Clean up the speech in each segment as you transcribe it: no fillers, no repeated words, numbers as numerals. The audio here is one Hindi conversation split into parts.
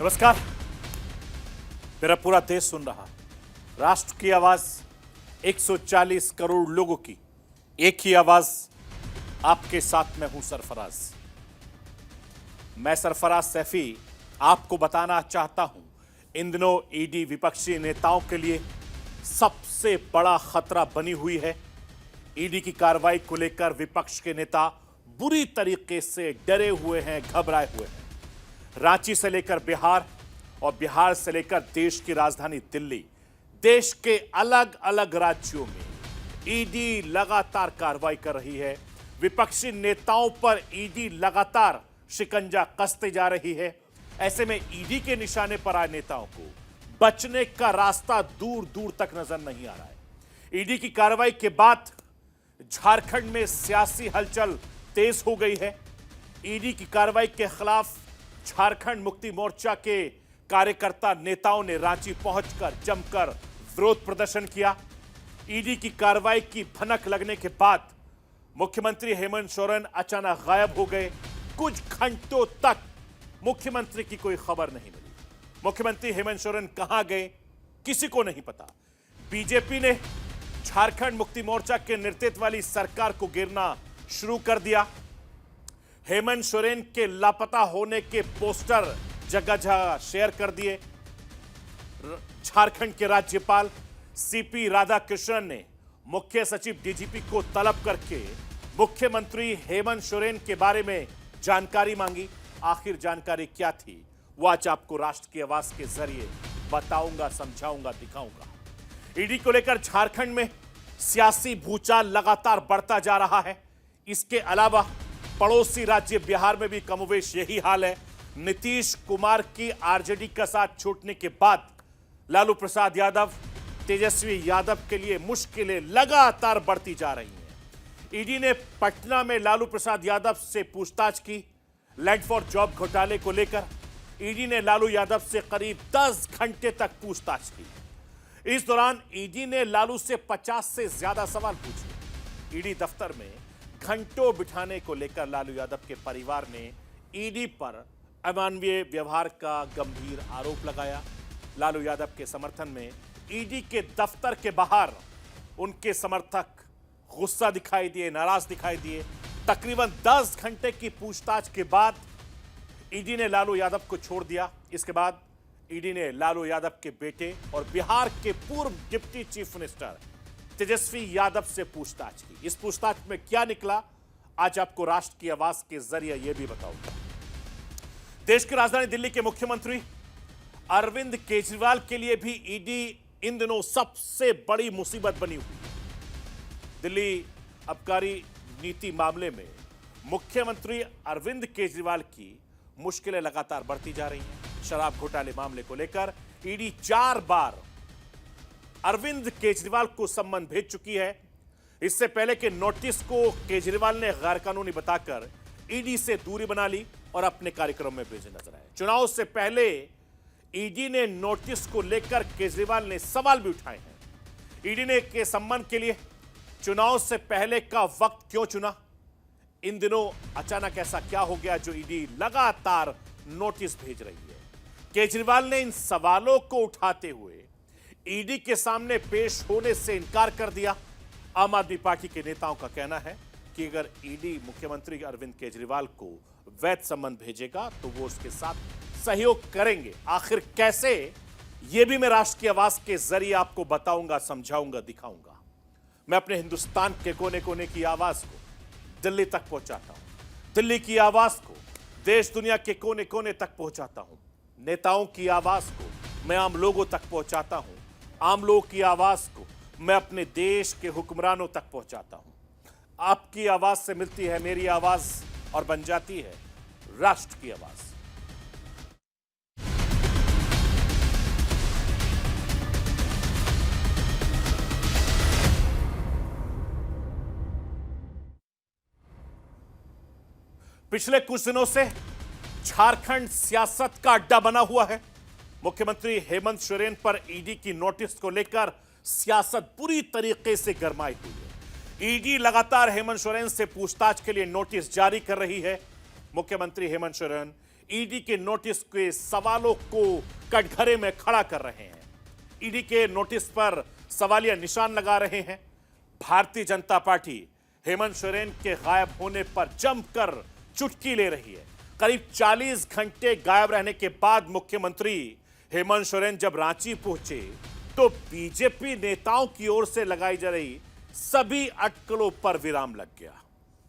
नमस्कार। मेरा पूरा देश सुन रहा है। राष्ट्र की आवाज 140 करोड़ लोगों की एक ही आवाज। आपके साथ मैं हूं सरफराज। मैं सरफराज सैफी आपको बताना चाहता हूं, इन दिनों ईडी विपक्षी नेताओं के लिए सबसे बड़ा खतरा बनी हुई है। ईडी की कार्रवाई को लेकर विपक्ष के नेता बुरी तरीके से डरे हुए हैं, घबराए हुए हैं। रांची से लेकर बिहार और बिहार से लेकर देश की राजधानी दिल्ली, देश के अलग अलग राज्यों में ईडी लगातार कार्रवाई कर रही है। विपक्षी नेताओं पर ईडी लगातार शिकंजा कसते जा रही है। ऐसे में ईडी के निशाने पर आए नेताओं को बचने का रास्ता दूर दूर तक नजर नहीं आ रहा है। ईडी की कार्रवाई के बाद झारखंड में सियासी हलचल तेज हो गई है। ईडी की कार्रवाई के खिलाफ झारखंड मुक्ति मोर्चा के कार्यकर्ता नेताओं ने रांची पहुंचकर जमकर विरोध प्रदर्शन किया। ईडी की कार्रवाई की भनक लगने के बाद मुख्यमंत्री हेमंत सोरेन अचानक गायब हो गए। कुछ घंटों तक मुख्यमंत्री की कोई खबर नहीं मिली। मुख्यमंत्री हेमंत सोरेन कहां गए, किसी को नहीं पता। बीजेपी ने झारखंड मुक्ति मोर्चा के नेतृत्व वाली सरकार को घेरना शुरू कर दिया। हेमंत सोरेन के लापता होने के पोस्टर जगह जगह शेयर कर दिए। झारखंड के राज्यपाल सीपी राधाकृष्णन ने मुख्य सचिव डीजीपी को तलब करके मुख्यमंत्री हेमंत सोरेन के बारे में जानकारी मांगी। आखिर जानकारी क्या थी, वो आज आपको राष्ट्र की आवाज के जरिए बताऊंगा, समझाऊंगा, दिखाऊंगा। ईडी को लेकर झारखंड में सियासी भूचाल लगातार बढ़ता जा रहा है। इसके अलावा पड़ोसी राज्य बिहार में भी कमोवेश यही हाल है। नीतीश कुमार की आरजेडी का साथ छूटने के बाद लालू प्रसाद यादव, तेजस्वी यादव के लिए मुश्किलें लगातार बढ़ती जा रही हैं। ईडी ने पटना में लालू प्रसाद यादव से पूछताछ की। लैंड फॉर जॉब घोटाले को लेकर ईडी ने लालू यादव से करीब 10 घंटे तक पूछताछ की। इस दौरान ईडी ने लालू से 50 से ज्यादा सवाल पूछे। ईडी दफ्तर में घंटों बिठाने को लेकर लालू यादव के परिवार ने ईडी पर अमानवीय व्यवहार का गंभीर आरोप लगाया। लालू यादव के समर्थन में ईडी के दफ्तर के बाहर उनके समर्थक गुस्सा दिखाई दिए, नाराज दिखाई दिए। तकरीबन 10 घंटे की पूछताछ के बाद ईडी ने लालू यादव को छोड़ दिया। इसके बाद ईडी ने लालू यादव के बेटे और बिहार के पूर्व deputy chief minister Tejashwi Yadav से पूछताछ की। इस पूछताछ में क्या निकला, आज आपको राष्ट्र की आवाज के जरिए यह भी बताऊंगा। देश की राजधानी दिल्ली के मुख्यमंत्री अरविंद केजरीवाल के लिए भी ईडी इन दिनों सबसे बड़ी मुसीबत बनी हुई है। दिल्ली आबकारी नीति मामले में मुख्यमंत्री अरविंद केजरीवाल की मुश्किलें लगातार बढ़ती जा रही हैं। शराब घोटाले मामले को लेकर ईडी 4 बार अरविंद केजरीवाल को सम्मन भेज चुकी है। इससे पहले के नोटिस को केजरीवाल ने गैरकानूनी बताकर ईडी से दूरी बना ली और अपने कार्यक्रम में भेजे नजर आए। चुनाव से पहले ईडी ने नोटिस को लेकर केजरीवाल ने सवाल भी उठाए हैं। ईडी ने के सम्मान के लिए चुनाव से पहले का वक्त क्यों चुना? इन दिनों अचानक ऐसा क्या हो गया जो ईडी लगातार नोटिस भेज रही है? केजरीवाल ने इन सवालों को उठाते हुए ईडी के सामने पेश होने से इनकार कर दिया। आम आदमी पार्टी के नेताओं का कहना है कि अगर ईडी मुख्यमंत्री अरविंद केजरीवाल को वैध सम्मन भेजेगा तो वो उसके साथ सहयोग करेंगे। आखिर कैसे, ये भी मैं राष्ट्र की आवाज के जरिए आपको बताऊंगा, समझाऊंगा, दिखाऊंगा। मैं अपने हिंदुस्तान के कोने कोने की आवाज को दिल्ली तक पहुंचाता हूं। दिल्ली की आवाज को देश दुनिया के कोने कोने तक पहुंचाता हूं। नेताओं की आवाज को मैं आम लोगों तक पहुंचाता हूं। आम लोगों की आवाज को मैं अपने देश के हुक्मरानों तक पहुंचाता हूं। आपकी आवाज से मिलती है मेरी आवाज और बन जाती है राष्ट्र की आवाज। पिछले कुछ दिनों से झारखंड सियासत का अड्डा बना हुआ है। मुख्यमंत्री हेमंत सोरेन पर ईडी की नोटिस को लेकर सियासत पूरी तरीके से गरमाई हुई है। ईडी लगातार हेमंत सोरेन से पूछताछ के लिए नोटिस जारी कर रही है। मुख्यमंत्री हेमंत सोरेन ईडी के नोटिस के सवालों को कटघरे में खड़ा कर रहे हैं। ईडी के नोटिस पर सवालिया निशान लगा रहे हैं। भारतीय जनता पार्टी हेमंत सोरेन के गायब होने पर जमकर चुटकी ले रही है। करीब 40 घंटे गायब रहने के बाद मुख्यमंत्री हेमंत सोरेन जब रांची पहुंचे तो बीजेपी नेताओं की ओर से लगाई जा रही सभी अटकलों पर विराम लग गया।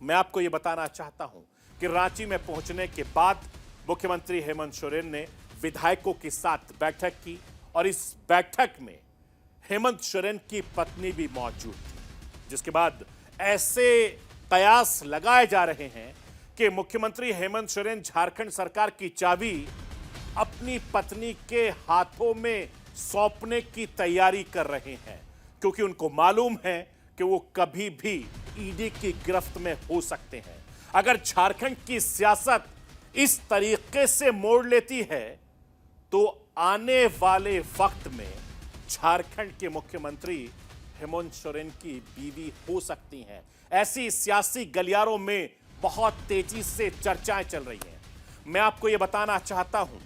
मैं आपको यह बताना चाहता हूं कि रांची में पहुंचने के बाद मुख्यमंत्री हेमंत सोरेन ने विधायकों के साथ बैठक की और इस बैठक में हेमंत सोरेन की पत्नी भी मौजूद थी, जिसके बाद ऐसे कयास लगाए जा रहे हैं कि मुख्यमंत्री हेमंत सोरेन झारखंड सरकार की चाबी अपनी पत्नी के हाथों में सौंपने की तैयारी कर रहे हैं, क्योंकि उनको मालूम है कि वो कभी भी ईडी की गिरफ्त में हो सकते हैं। अगर झारखंड की सियासत इस तरीके से मोड़ लेती है तो आने वाले वक्त में झारखंड के मुख्यमंत्री हेमंत सोरेन की बीवी हो सकती हैं। ऐसी सियासी गलियारों में बहुत तेजी से चर्चाएं चल रही हैं। मैं आपको यह बताना चाहता हूं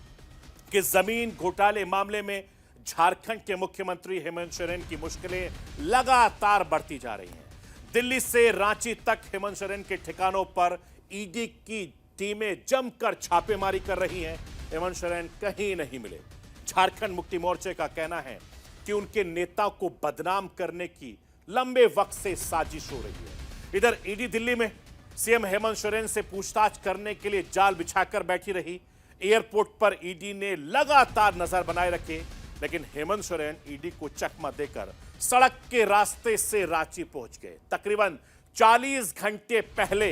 कि जमीन घोटाले मामले में झारखंड के मुख्यमंत्री हेमंत सोरेन की मुश्किलें लगातार बढ़ती जा रही हैं। दिल्ली से रांची तक हेमंत सोरेन के ठिकानों पर ईडी की टीमें जमकर छापेमारी कर रही हैं। हेमंत सोरेन कहीं नहीं मिले। झारखंड मुक्ति मोर्चे का कहना है कि उनके नेता को बदनाम करने की लंबे वक्त से साजिश हो रही है। इधर ईडी दिल्ली में सीएम हेमंत सोरेन से पूछताछ करने के लिए जाल बिछाकर बैठी रही। एयरपोर्ट पर ईडी ने लगातार नजर बनाए रखे, लेकिन हेमंत सोरेन ईडी को चकमा देकर सड़क के रास्ते से रांची पहुंच गए। तकरीबन 40 घंटे पहले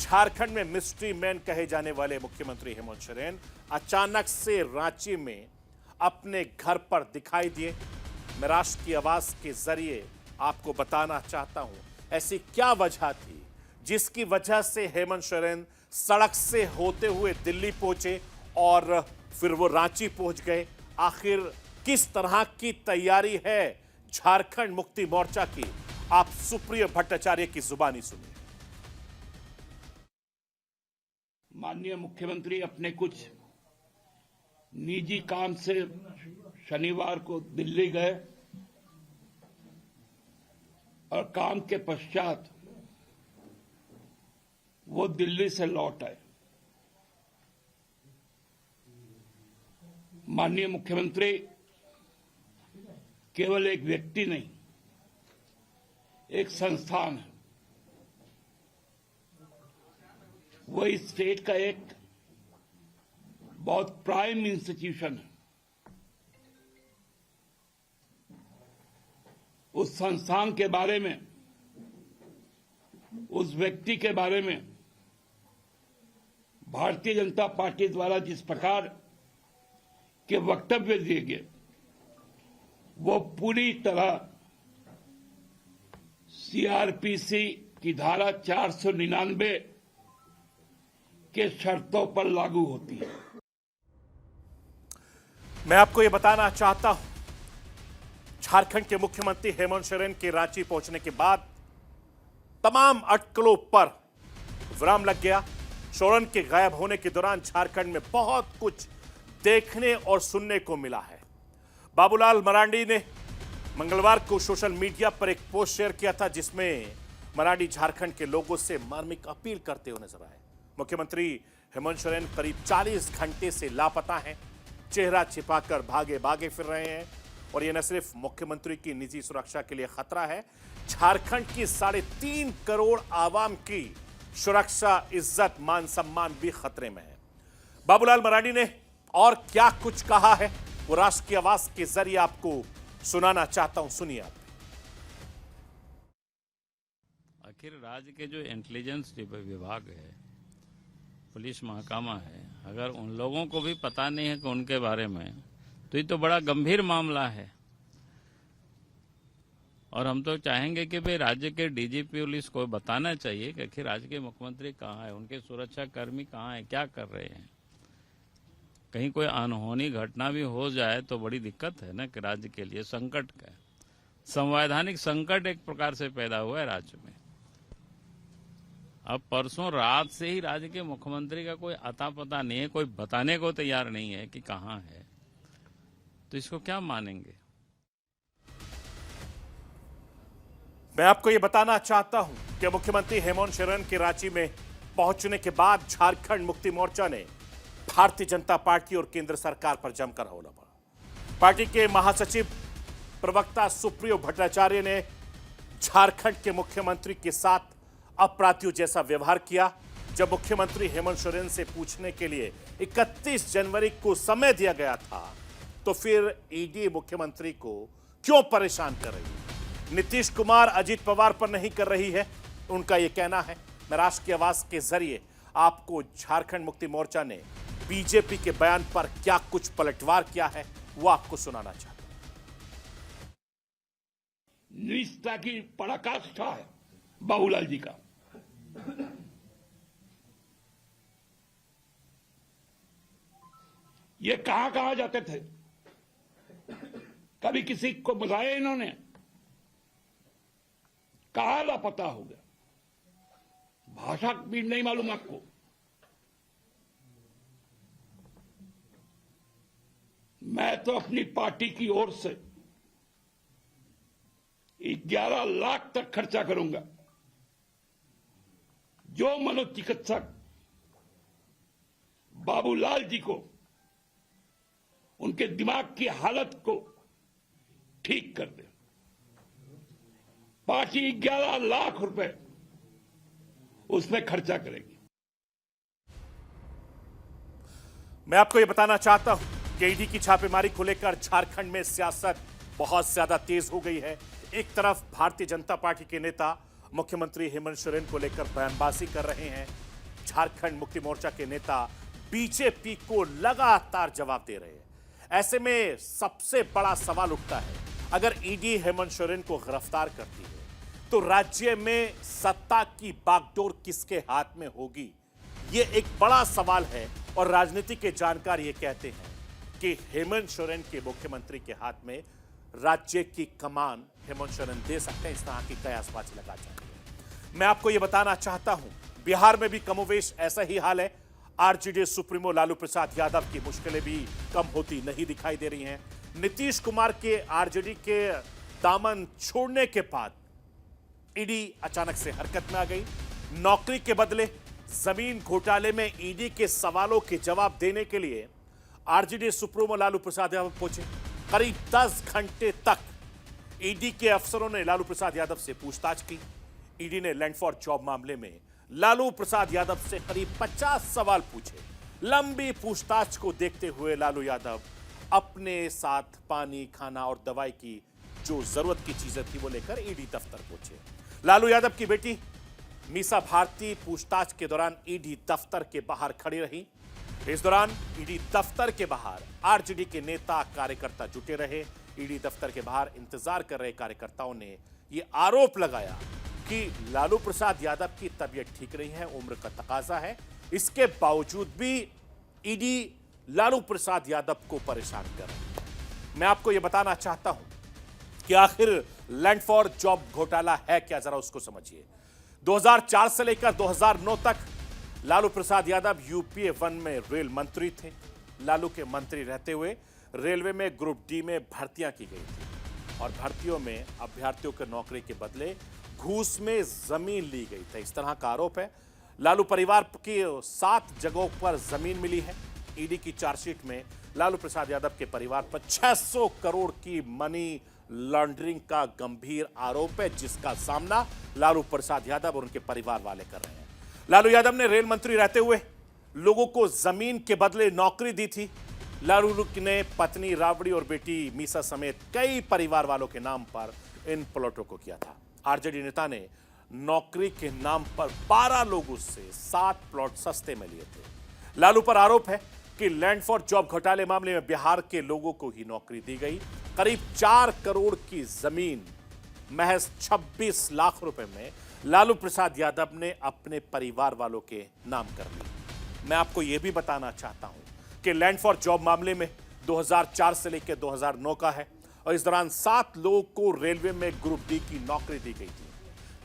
झारखंड में मिस्ट्री मैन कहे जाने वाले मुख्यमंत्री हेमंत सोरेन अचानक से रांची में अपने घर पर दिखाई दिए। मैं राष्ट्र की आवाज के जरिए आपको बताना चाहता हूं, ऐसी क्या वजह थी जिसकी वजह से हेमंत सोरेन सड़क से होते हुए दिल्ली पहुंचे और फिर वो रांची पहुंच गए। आखिर किस तरह की तैयारी है झारखंड मुक्ति मोर्चा की, आप सुप्रिय भट्टाचार्य की जुबानी सुनिए। माननीय मुख्यमंत्री अपने कुछ निजी काम से शनिवार को दिल्ली गए और काम के पश्चात वो दिल्ली से लौट आए। माननीय मुख्यमंत्री केवल एक व्यक्ति नहीं, एक संस्थान है। वो इस स्टेट का एक बहुत प्राइम इंस्टीट्यूशन है। उस संस्थान के बारे में, उस व्यक्ति के बारे में भारतीय जनता पार्टी द्वारा जिस प्रकार के वक्तव्य दिए गए, वो पूरी तरह सीआरपीसी की धारा 499 के शर्तों पर लागू होती है। मैं आपको यह बताना चाहता हूं, झारखंड के मुख्यमंत्री हेमंत सोरेन के रांची पहुंचने के बाद तमाम अटकलों पर विराम लग गया। सोरेन के गायब होने के दौरान झारखंड में बहुत कुछ देखने और सुनने को मिला है। बाबूलाल मरांडी ने मंगलवार को सोशल मीडिया पर एक पोस्ट शेयर किया था, जिसमें मरांडी झारखंड के लोगों से मार्मिक अपील करते हुए नजर आए। मुख्यमंत्री हेमंत सोरेन करीब 40 घंटे से लापता हैं, चेहरा छिपाकर भागे भागे फिर रहे हैं और यह न सिर्फ मुख्यमंत्री की निजी सुरक्षा के लिए खतरा है, झारखंड की 3.5 करोड़ आवाम की सुरक्षा, इज्जत, मान सम्मान भी खतरे में है। बाबूलाल मरांडी ने और क्या कुछ कहा है, वो राष्ट्र की आवाज के जरिए आपको सुनाना चाहता हूं, सुनिए आप। आखिर राज्य के जो इंटेलिजेंस विभाग है, पुलिस महकमा है, अगर उन लोगों को भी पता नहीं है कि उनके बारे में, तो ये तो बड़ा गंभीर मामला है। और हम तो चाहेंगे कि भाई राज्य के डीजीपी पुलिस को बताना चाहिए कि आखिर राज्य के मुख्यमंत्री कहाँ है, उनके सुरक्षा कर्मी कहाँ है, क्या कर रहे हैं। कहीं कोई अनहोनी घटना भी हो जाए तो बड़ी दिक्कत है ना, कि राज्य के लिए संकट का, संवैधानिक संकट एक प्रकार से पैदा हुआ है राज्य में। अब परसों रात से ही राज्य के मुख्यमंत्री का कोई अता पता नहीं है, कोई बताने को तैयार नहीं है कि कहां है, तो इसको क्या मानेंगे? मैं आपको यह बताना चाहता हूं कि मुख्यमंत्री हेमंत सोरेन के रांची में पहुंचने के बाद झारखंड मुक्ति मोर्चा ने भारतीय जनता पार्टी और केंद्र सरकार पर जमकर हमला बोला। पार्टी के महासचिव प्रवक्ता सुप्रियो भट्टाचार्य ने झारखंड के मुख्यमंत्री के साथ अपराधियों जैसा व्यवहार किया। जब मुख्यमंत्री हेमंत सोरेन से पूछने के लिए 31 जनवरी को समय दिया गया था, तो फिर ईडी मुख्यमंत्री को क्यों परेशान कर रही है? नीतीश कुमार अजीत पवार पर नहीं कर रही है, उनका यह कहना है। मैं राष्ट्र की आवाज के जरिए आपको झारखंड मुक्ति मोर्चा ने बीजेपी के बयान पर क्या कुछ पलटवार किया है वो आपको सुनाना चाहता हूं। निष्ठा की पराकाष्ठा है बाबूलाल जी का। ये कहां जाते थे? कभी किसी को बुलाया इन्होंने? कहां लापता हो गया? भाषा भी नहीं मालूम आपको? मैं तो अपनी पार्टी की ओर से 11 लाख तक खर्चा करूंगा। जो मनोचिकित्सक बाबूलाल जी को उनके दिमाग की हालत को ठीक कर दे, पार्टी 11 लाख रुपए उसमें खर्चा करेगी। मैं आपको यह बताना चाहता हूं कि ईडी की छापेमारी को लेकर झारखंड में सियासत बहुत ज्यादा तेज हो गई है। एक तरफ भारतीय जनता पार्टी के नेता मुख्यमंत्री हेमंत सोरेन को लेकर बयानबाजी कर रहे हैं, झारखंड मुक्ति मोर्चा के नेता बीजेपी को लगातार जवाब दे रहे हैं। ऐसे में सबसे बड़ा सवाल उठता है, अगर ईडी हेमंत सोरेन को गिरफ्तार करती है तो राज्य में सत्ता की बागडोर किसके हाथ में होगी? ये एक बड़ा सवाल है और राजनीति के जानकार ये कहते हैं कि हेमंत सोरेन के मुख्यमंत्री के हाथ में राज्य की कमान हेमंत सोरेन दे सकते हैं। इस तरह की कयासबाजी लगा जाती है। मैं आपको यह बताना चाहता हूं, बिहार में भी कमोवेश ऐसा ही हाल है। आरजेडी सुप्रीमो लालू प्रसाद यादव की मुश्किलें भी कम होती नहीं दिखाई दे रही हैं। नीतीश कुमार के आरजेडी के दामन छोड़ने के बाद ईडी अचानक से हरकत में आ गई। नौकरी के बदले जमीन घोटाले में ईडी के सवालों के जवाब देने के लिए आरजेडी सुप्रीमो लालू प्रसाद यादव पहुंचे। करीब 10 घंटे तक ईडी के अफसरों ने लालू प्रसाद यादव से पूछताछ की। ईडी ने लैंड फॉर जॉब मामले में लालू प्रसाद यादव से करीब 50 सवाल पूछे। लंबी पूछताछ को देखते हुए लालू यादव अपने साथ पानी, खाना और दवाई की जो जरूरत की चीजें थी वो लेकर ईडी दफ्तर पहुंचे। लालू यादव की बेटी मीसा भारती पूछताछ के दौरान ईडी दफ्तर के बाहर खड़ी रही। इस दौरान ईडी दफ्तर के बाहर आरजेडी के नेता कार्यकर्ता जुटे रहे। ईडी दफ्तर के बाहर इंतजार कर रहे कार्यकर्ताओं ने यह आरोप लगाया कि लालू प्रसाद यादव की तबीयत ठीक नहीं है, उम्र का तकाजा है। इसके बावजूद भी ईडी लालू प्रसाद यादव को परेशान कर रही है। मैं आपको यह बताना चाहता हूं कि आखिर लैंड फॉर जॉब घोटाला है क्या, जरा उसको समझिए। 2004 से लेकर 2009 तक लालू प्रसाद यादव यूपीए 1 में रेल मंत्री थे। लालू के मंत्री रहते हुए रेलवे में ग्रुप डी में भर्तियां की गई थी और भर्तियों में अभ्यर्थियों के नौकरी के बदले घूस में जमीन ली गई थी, इस तरह का आरोप है। लालू परिवार की 7 जगहों पर जमीन मिली है। ईडी की चार्जशीट में लालू प्रसाद यादव के परिवार पर 600 करोड़ की मनी लॉन्ड्रिंग का गंभीर आरोप है, जिसका सामना लालू प्रसाद यादव और उनके परिवार वाले कर रहे हैं। लालू यादव ने रेल मंत्री रहते हुए लोगों को जमीन के बदले नौकरी दी थी। लालू ने पत्नी राबड़ी और बेटी मीसा समेत कई परिवार वालों के नाम पर इन प्लॉटों को किया था। आरजेडी नेता ने नौकरी के नाम पर 12 लोगों से 7 प्लॉट सस्ते में लिए थे। लालू पर आरोप है कि लैंड फॉर जॉब घोटाले मामले में बिहार के लोगों को ही नौकरी दी गई। करीब 4 करोड़ की जमीन महज 26 लाख रुपए में लालू प्रसाद यादव ने अपने परिवार वालों के नाम कर ली। मैं आपको यह भी बताना चाहता हूं कि लैंड फॉर जॉब मामले में 2004 से लेकर 2009 का है और इस दौरान 7 लोगों को रेलवे में ग्रुप डी की नौकरी दी गई थी।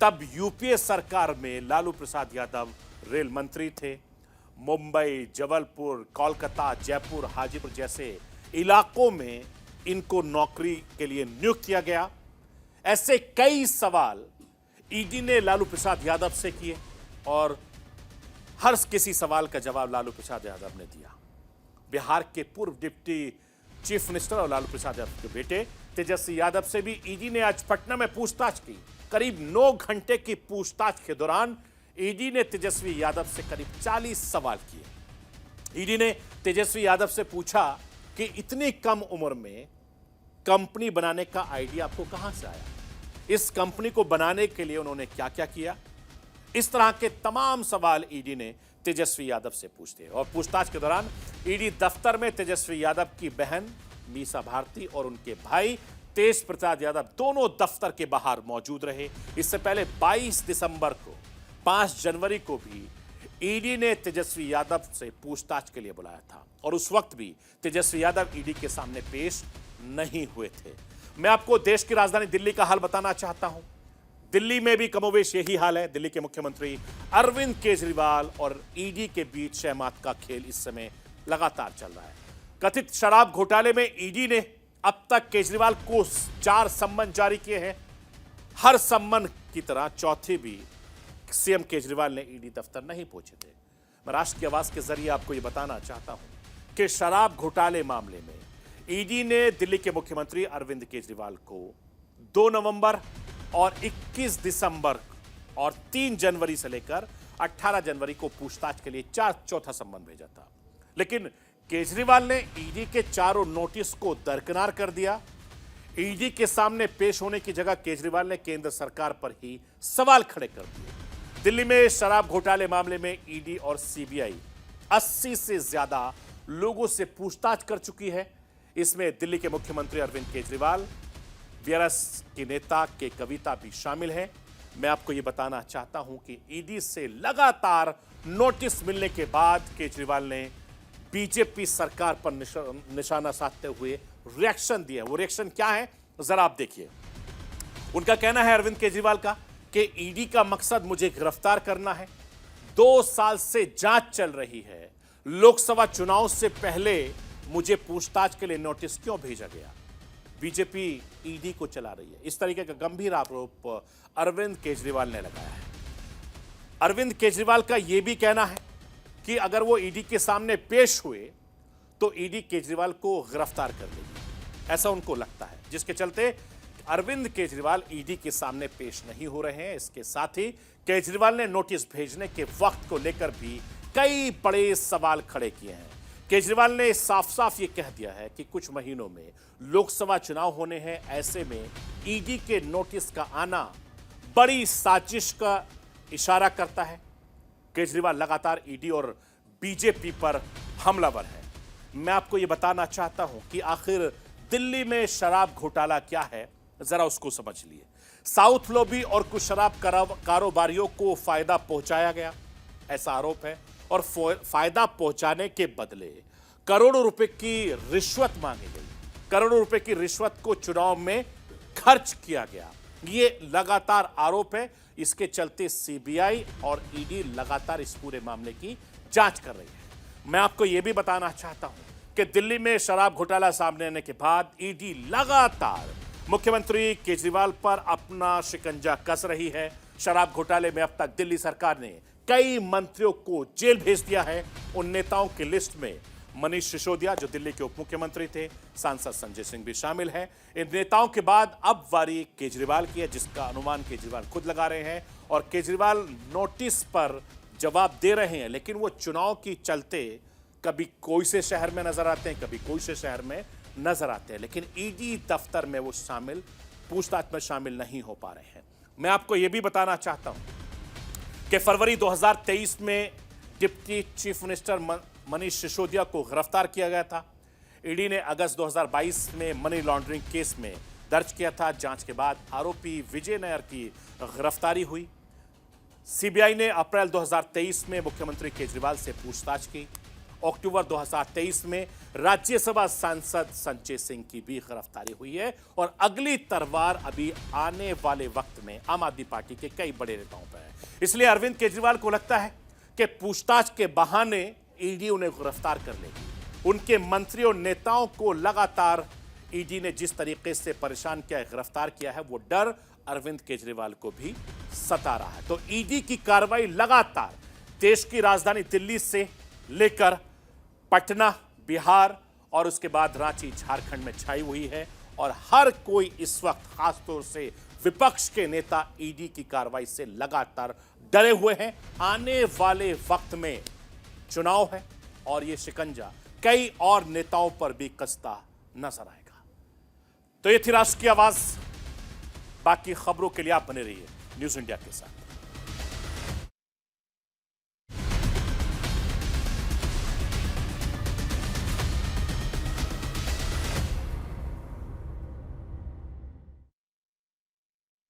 तब यूपीए सरकार में लालू प्रसाद यादव रेल मंत्री थे। मुंबई, जबलपुर, कोलकाता, जयपुर, हाजीपुर जैसे इलाकों में इनको नौकरी के लिए नियुक्त किया गया। ऐसे कई सवाल ईडी ने लालू प्रसाद यादव से किए और हर किसी सवाल का जवाब लालू प्रसाद यादव ने दिया। बिहार के पूर्व डिप्टी चीफ मिनिस्टर और लालू प्रसाद यादव के बेटे तेजस्वी यादव से भी ईडी ने आज पटना में पूछताछ की। करीब 9 घंटे की पूछताछ के दौरान ईडी ने तेजस्वी यादव से करीब 40 सवाल किए। ईडी ने तेजस्वी यादव से पूछा कि इतनी कम उम्र में कंपनी बनाने का आइडिया आपको कहां से आया, इस कंपनी को बनाने के लिए उन्होंने क्या क्या किया। इस तरह के तमाम सवाल ईडी ने तेजस्वी यादव से पूछते हैं। और पूछताछ के दौरान ईडी दफ्तर में तेजस्वी यादव की बहन मीसा भारती और उनके भाई तेज प्रसाद यादव दोनों दफ्तर के बाहर मौजूद रहे। इससे पहले 22 दिसंबर को 5 जनवरी को भी ईडी ने तेजस्वी यादव से पूछताछ के लिए बुलाया था और उस वक्त भी तेजस्वी यादव ईडी के सामने पेश नहीं हुए थे। मैं आपको देश की राजधानी दिल्ली का हाल बताना चाहता हूं। दिल्ली में भी कमोवेश यही हाल है। दिल्ली के मुख्यमंत्री अरविंद केजरीवाल और ईडी के बीच शहमात का खेल इस समय लगातार चल रहा है। कथित शराब घोटाले में ईडी ने अब तक केजरीवाल को 4 सम्मन जारी किए हैं। हर सम्मन की तरह चौथे भी सीएम केजरीवाल ने ईडी दफ्तर नहीं पहुंचे थे। मैं राष्ट्र की आवाज के जरिए आपको यह बताना चाहता हूं कि शराब घोटाले मामले में ईडी ने दिल्ली के मुख्यमंत्री अरविंद केजरीवाल को 2 नवंबर और 21 दिसंबर और 3 जनवरी से लेकर 18 जनवरी को पूछताछ के लिए चौथा सम्मन भेजा था। लेकिन केजरीवाल ने ईडी के चारों नोटिस को दरकिनार कर दिया। ईडी के सामने पेश होने की जगह केजरीवाल ने केंद्र सरकार पर ही सवाल खड़े कर दिए। दिल्ली में शराब घोटाले मामले में ईडी और सीबीआई 80 से ज्यादा लोगों से पूछताछ कर चुकी है। इसमें दिल्ली के मुख्यमंत्री अरविंद केजरीवाल, बीआरएस के नेता के कविता भी शामिल हैं। मैं आपको यह बताना चाहता हूं कि ईडी से लगातार नोटिस मिलने के बाद केजरीवाल ने बीजेपी सरकार पर निशाना साधते हुए रिएक्शन दिया। वो रिएक्शन क्या है जरा आप देखिए। उनका कहना है अरविंद केजरीवाल का कि ईडी का मकसद मुझे गिरफ्तार करना है। 2 साल से जांच चल रही है। लोकसभा चुनाव से पहले मुझे पूछताछ के लिए नोटिस क्यों भेजा गया? बीजेपी ईडी को चला रही है। इस तरीके का गंभीर आरोप अरविंद केजरीवाल ने लगाया है। अरविंद केजरीवाल का यह भी कहना है कि अगर वो ईडी के सामने पेश हुए तो ईडी केजरीवाल को गिरफ्तार कर लेगी, ऐसा उनको लगता है, जिसके चलते अरविंद केजरीवाल ईडी के सामने पेश नहीं हो रहे हैं। इसके साथ ही केजरीवाल ने नोटिस भेजने के वक्त को लेकर भी कई बड़े सवाल खड़े किए हैं। केजरीवाल ने साफ साफ ये कह दिया है कि कुछ महीनों में लोकसभा चुनाव होने हैं। ऐसे में ईडी के नोटिस का आना बड़ी साजिश का इशारा करता है। केजरीवाल लगातार ईडी और बीजेपी पर हमलावर है। मैं आपको ये बताना चाहता हूं कि आखिर दिल्ली में शराब घोटाला क्या है, जरा उसको समझ लिए। साउथ लॉबी और कुछ शराब कारोबारियों को फायदा पहुंचाया गया, ऐसा आरोप है। और फायदा पहुंचाने के बदले करोड़ों रुपए की रिश्वत मांगी गई। करोड़ों रुपए की रिश्वत को चुनाव में खर्च किया गया, ये लगातार आरोप है। इसके चलते सीबीआई और ईडी लगातार इस पूरे मामले की जांच कर रही है। मैं आपको यह भी बताना चाहता हूं कि दिल्ली में शराब घोटाला सामने आने के बाद ईडी लगातार मुख्यमंत्री केजरीवाल पर अपना शिकंजा कस रही है। शराब घोटाले में अब तक दिल्ली सरकार ने कई मंत्रियों को जेल भेज दिया है। उन नेताओं की लिस्ट में मनीष सिसोदिया जो दिल्ली के उप मुख्यमंत्री थे, सांसद संजय सिंह भी शामिल हैं। इन नेताओं के बाद अब वारी केजरीवाल की है, जिसका अनुमान केजरीवाल खुद लगा रहे हैं। और केजरीवाल नोटिस पर जवाब दे रहे हैं, लेकिन वो चुनाव की चलते कभी कोई से शहर में नजर आते हैं, कभी कोई से शहर में नजर आते हैं, लेकिन ईडी दफ्तर में वो पूछताछ में शामिल नहीं हो पा रहे हैं। मैं आपको यह भी बताना चाहता हूं कि फरवरी 2023 में deputy chief minister Manish Sisodia को गिरफ्तार किया गया था। ईडी ने अगस्त 2022 में मनी लॉन्ड्रिंग केस में दर्ज किया था। जांच के बाद आरोपी विजय नायर की गिरफ्तारी हुई। सीबीआई ने अप्रैल 2023 में मुख्यमंत्री केजरीवाल से पूछताछ की अक्टूबर 2023 में राज्यसभा सांसद संजय सिंह की भी गिरफ्तारी हुई है और अगली तलवार अभी आने वाले वक्त में आम आदमी पार्टी के कई बड़े नेताओं पर है। इसलिए अरविंद केजरीवाल को लगता है कि पूछताछ के बहाने ईडी उन्हें गिरफ्तार कर लेगी। उनके मंत्री और नेताओं को लगातार ईडी ने जिस तरीके से परेशान किया, गिरफ्तार किया है, वो डर अरविंद केजरीवाल को भी सता रहा है। तो ईडी की कार्रवाई लगातार देश की राजधानी दिल्ली से लेकर पटना, बिहार और उसके बाद रांची, झारखंड में छाई हुई है और हर कोई इस वक्त खासतौर से विपक्ष के नेता ईडी की कार्रवाई से लगातार डरे हुए हैं। आने वाले वक्त में चुनाव है और यह शिकंजा कई और नेताओं पर भी कसता नजर आएगा। तो ये थी राष्ट्र की आवाज। बाकी खबरों के लिए आप बने रहिए न्यूज़ इंडिया के साथ।